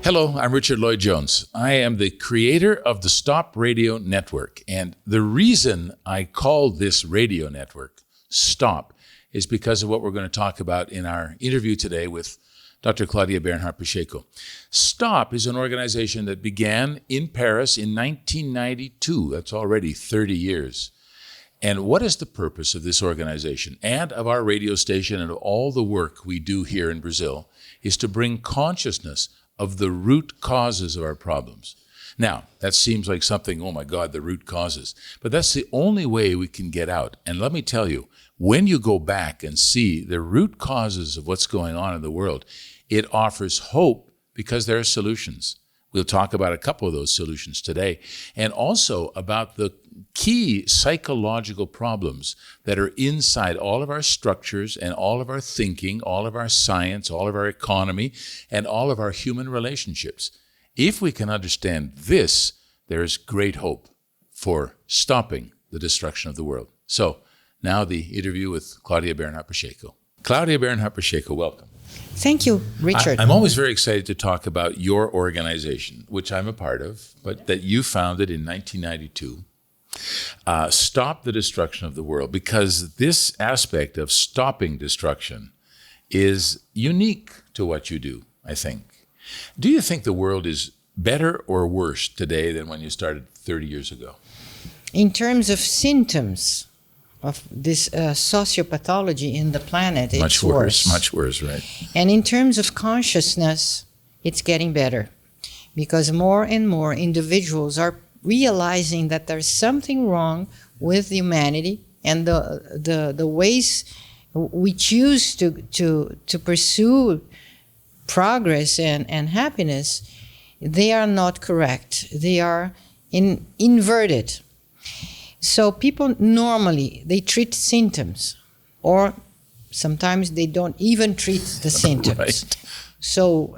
Hello, I'm Richard Lloyd-Jones. I am the creator of the Stop Radio Network. And the reason I call this radio network Stop is because of what we're going to talk about in our interview today with Dr. Claudia Bernhardt-Pacheco. Stop is an organization that began in Paris in 1992. That's already 30 years. And what is the purpose of this organization and of our radio station and of all the work we do here in Brazil is to bring consciousness of the root causes of our problems. Now, that seems like something, oh my God, the root causes. But that's the only way we can get out. And let me tell you, when you go back and see the root causes of what's going on in the world, it offers hope because there are solutions. We'll talk about a couple of those solutions today, and also about the key psychological problems that are inside all of our structures and all of our thinking, all of our science, all of our economy, and all of our human relationships. If we can understand this, there is great hope for stopping the destruction of the world. So now the interview with Claudia Bernhardt-Pacheco. Claudia Bernhardt-Pacheco, welcome. Thank you, Richard. I'm always very excited to talk about your organization, which I'm a part of, but that you founded in 1992. Stop the destruction of the world, because this aspect of stopping destruction is unique to what you do, I think. Do you think the world is better or worse today than when you started 30 years ago? In terms of symptoms of this sociopathology in the planet, it's worse. Much worse, right? And in terms of consciousness, it's getting better, because more and more individuals are realizing that there's something wrong with humanity, and the ways we choose to pursue progress and happiness, they are not correct. They are inverted. So people normally, they treat symptoms, or sometimes they don't even treat the symptoms. Right. So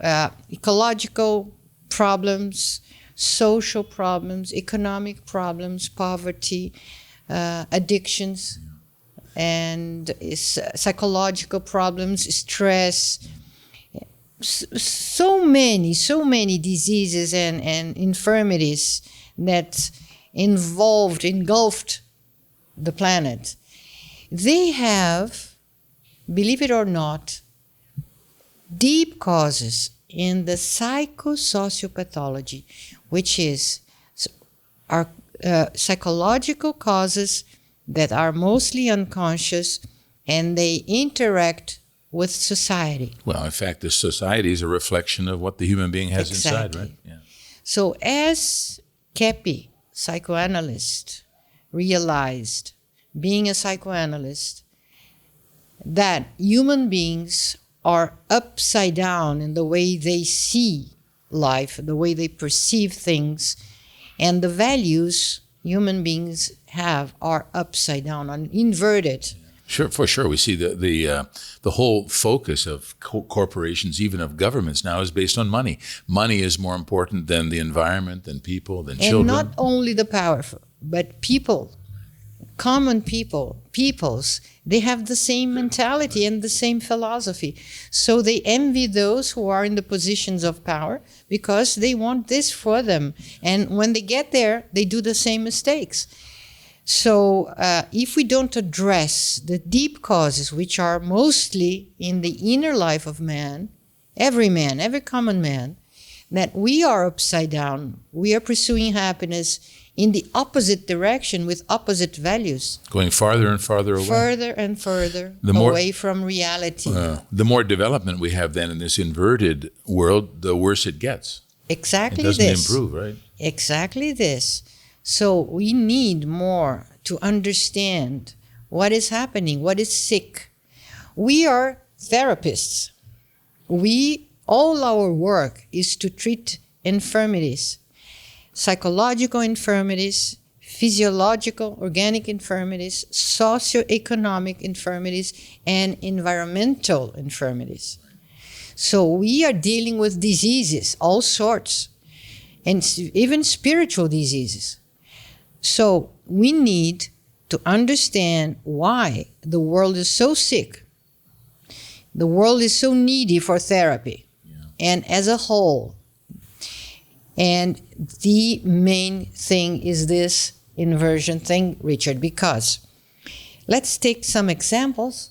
ecological problems, social problems, economic problems, poverty, addictions, and psychological problems, stress, so many diseases and infirmities that engulfed the planet. They have, believe it or not, deep causes in the psycho-socio pathology, which is our psychological causes that are mostly unconscious, and they interact with society. Well, in fact, the society is a reflection of what the human being has inside, right? Yeah. So as Kepi, psychoanalyst, realized, being a psychoanalyst, that human beings are upside down in the way they see life, the way they perceive things, and the values human beings have are upside down and inverted. Sure, for sure. We see the whole focus of corporations, even of governments now, is based on money. Money is more important than the environment, than people, than children. And not only the powerful, but people, common peoples, they have the same mentality and the same philosophy. So they envy those who are in the positions of power because they want this for them. And when they get there, they do the same mistakes. So if we don't address the deep causes, which are mostly in the inner life of man, every common man, that we are upside down, we are pursuing happiness in the opposite direction with opposite values. Going farther and farther away. Further and further away from reality. The more development we have then in this inverted world, the worse it gets. Exactly this. It doesn't improve, right? Exactly this. So we need more to understand what is happening, what is sick. We are therapists. All our work is to treat infirmities, psychological infirmities, physiological, organic infirmities, socioeconomic infirmities, and environmental infirmities. So we are dealing with diseases, all sorts, and even spiritual diseases. So we need to understand why the world is so sick. The world is so needy for therapy. Yeah. And as a whole, And the main thing is this inversion thing, Richard, because let's take some examples.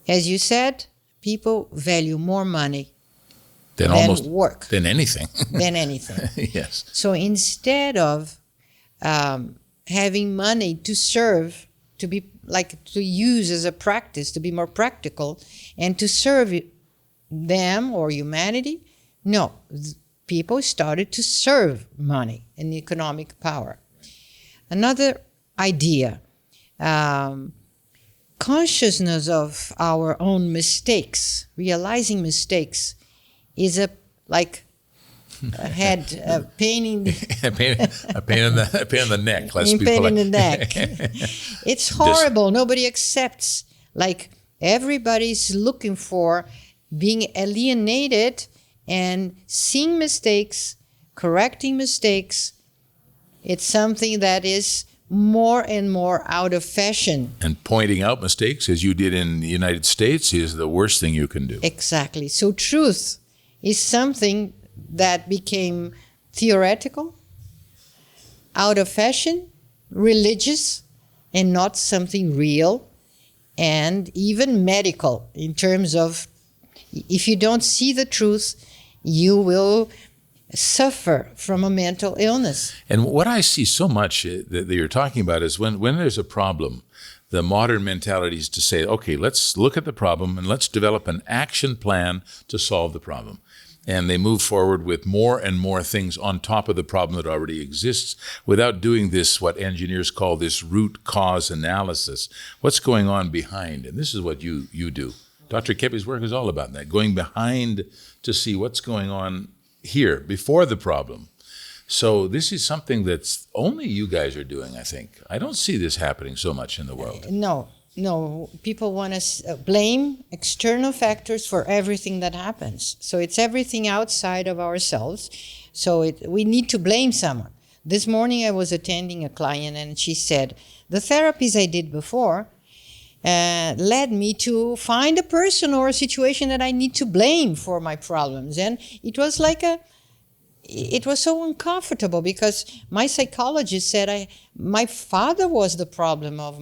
As you said, people value more money than work. Than anything. Than anything. Yes. So instead of having money to serve, to use as a practice, to be more practical, and to serve them or humanity, no, people started to serve money and economic power. Another idea, consciousness of our own mistakes, realizing mistakes, is a pain in the neck. Pain in the neck. It's horrible. Nobody accepts. Everybody's looking for being alienated and seeing mistakes, correcting mistakes. It's something that is more and more out of fashion. And pointing out mistakes, as you did in the United States, is the worst thing you can do. Exactly. So truth is something that became theoretical, out of fashion, religious, and not something real, and even medical, in terms of if you don't see the truth, you will suffer from a mental illness. And what I see so much that you're talking about is when there's a problem, the modern mentality is to say, okay, let's look at the problem and let's develop an action plan to solve the problem. And they move forward with more and more things on top of the problem that already exists without doing this, what engineers call this root cause analysis. What's going on behind? And this is what you do. Dr. Kepi's work is all about that, going behind to see what's going on here before the problem. So this is something that's only you guys are doing, I think. I don't see this happening so much in the world. No. People want to blame external factors for everything that happens. So it's everything outside of ourselves. So we need to blame someone. This morning I was attending a client and she said, the therapies I did before led me to find a person or a situation that I need to blame for my problems. And it was it was so uncomfortable because my psychologist said my father was the problem of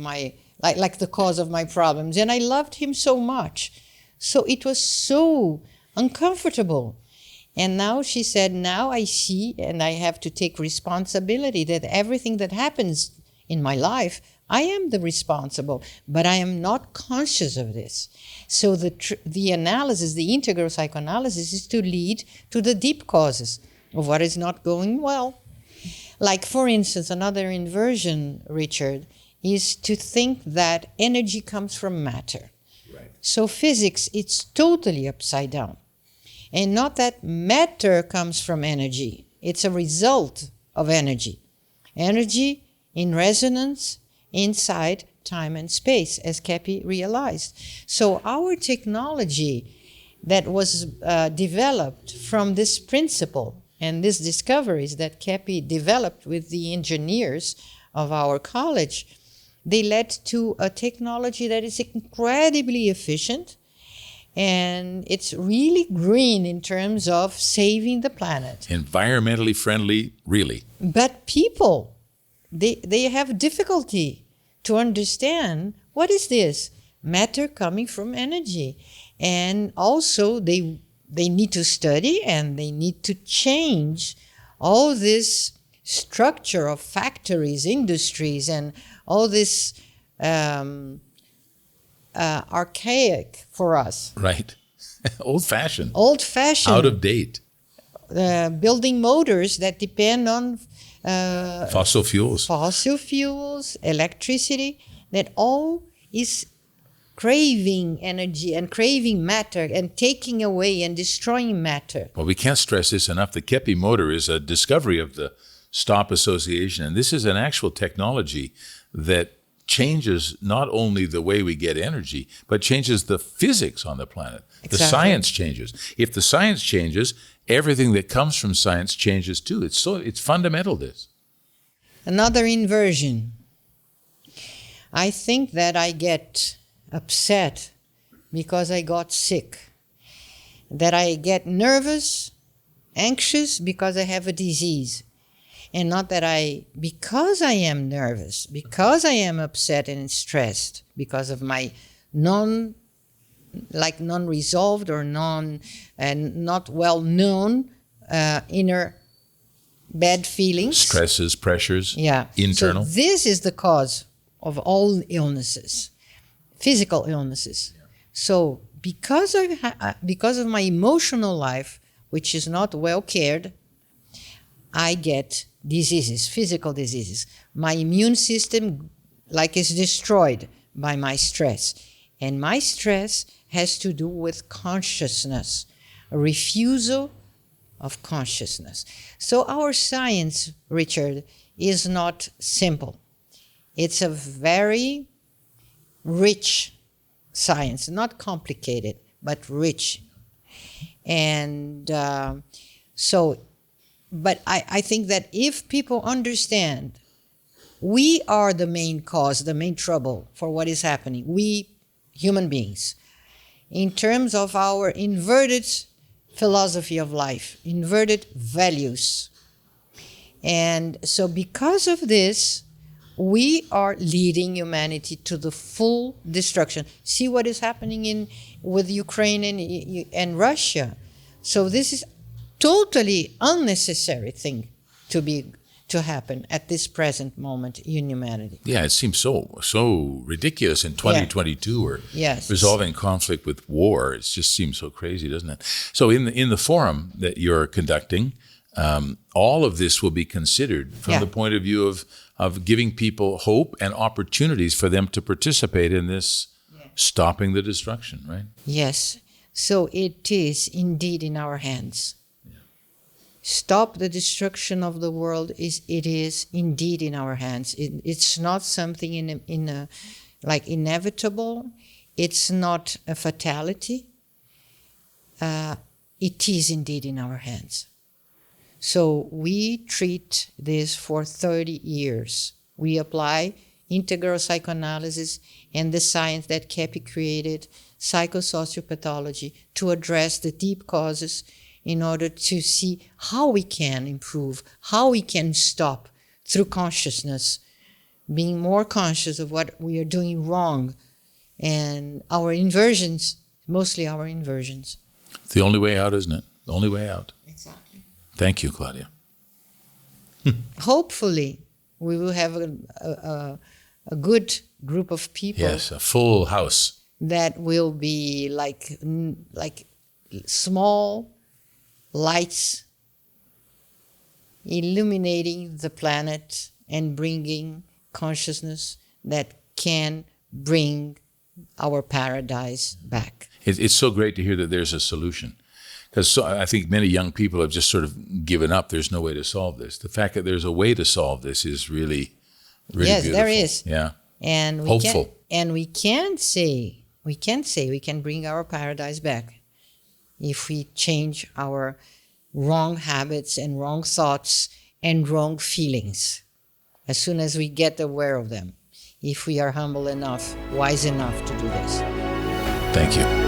like the cause of my problems, and I loved him so much. So it was so uncomfortable. And now she said, now I see and I have to take responsibility that everything that happens in my life, I am the responsible, but I am not conscious of this. So the analysis, the integral psychoanalysis, is to lead to the deep causes of what is not going well. Like, for instance, another inversion, Richard, is to think that energy comes from matter. Right. So physics, it's totally upside down. And not that matter comes from energy. It's a result of energy. Energy in resonance inside time and space, as Kepi realized. So our technology that was developed from this principle and these discoveries that Kepi developed with the engineers of our college, they led to a technology that is incredibly efficient, and it's really green in terms of saving the planet. Environmentally friendly, really. But people, they have difficulty to understand, what is this? Matter coming from energy. And also they need to study and they need to change all this structure of factories, industries, and all this archaic for us. Right. Old-fashioned. Old-fashioned. Out of date. Building motors that depend on fossil fuels. Fossil fuels, electricity, that all is craving energy and craving matter and taking away and destroying matter. Well, we can't stress this enough. The Kepi motor is a discovery of the stop association. And this is an actual technology that changes not only the way we get energy, but changes the physics on the planet. Exactly. The science changes. If the science changes, everything that comes from science changes too. It's fundamental, this. Another inversion. I think that I get upset because I got sick, that I get nervous anxious because I have a disease. And not that because I am nervous, because I am upset and stressed, because of my non-resolved or not well-known inner bad feelings. Stresses, pressures, yeah. internal. So this is the cause of all illnesses, physical illnesses. Yeah. So because of my emotional life, which is not well cared, I get diseases, physical diseases. My immune system is destroyed by my stress. And my stress has to do with consciousness, a refusal of consciousness. So our science, Richard, is not simple. It's a very rich science, not complicated, but rich. And but I think that if people understand we are the main cause, the main trouble for what is happening, we human beings, in terms of our inverted philosophy of life, inverted values. And so because of this, we are leading humanity to the full destruction. See what is happening with Ukraine and Russia. So this is totally unnecessary thing to happen at this present moment in humanity. Yeah, it seems so ridiculous in 2022. We're resolving conflict with war. It just seems so crazy, doesn't it? So in the forum that you're conducting, all of this will be considered from the point of view of giving people hope and opportunities for them to participate in this stopping the destruction, right? Yes. So it is indeed in our hands. Stop the destruction of the world. It is indeed in our hands. It's not something inevitable. It's not a fatality. It is indeed in our hands. So we treat this for 30 years. We apply integral psychoanalysis and the science that Kepi created, psycho-socio pathology, to address the deep causes in order to see how we can improve, how we can stop through consciousness, being more conscious of what we are doing wrong and our inversions, mostly our inversions. It's the only way out, isn't it? The only way out. Exactly. Thank you, Claudia. Hopefully, we will have a good group of people. Yes, a full house. That will be like small lights illuminating the planet and bringing consciousness that can bring our paradise back. It's so great to hear that there's a solution. Because I think many young people have just sort of given up. There's no way to solve this. The fact that there's a way to solve this is really yes, beautiful. There is. Yeah. And hopeful. We can bring our paradise back if we change our wrong habits and wrong thoughts and wrong feelings. As soon as we get aware of them, if we are humble enough, wise enough to do this. Thank you.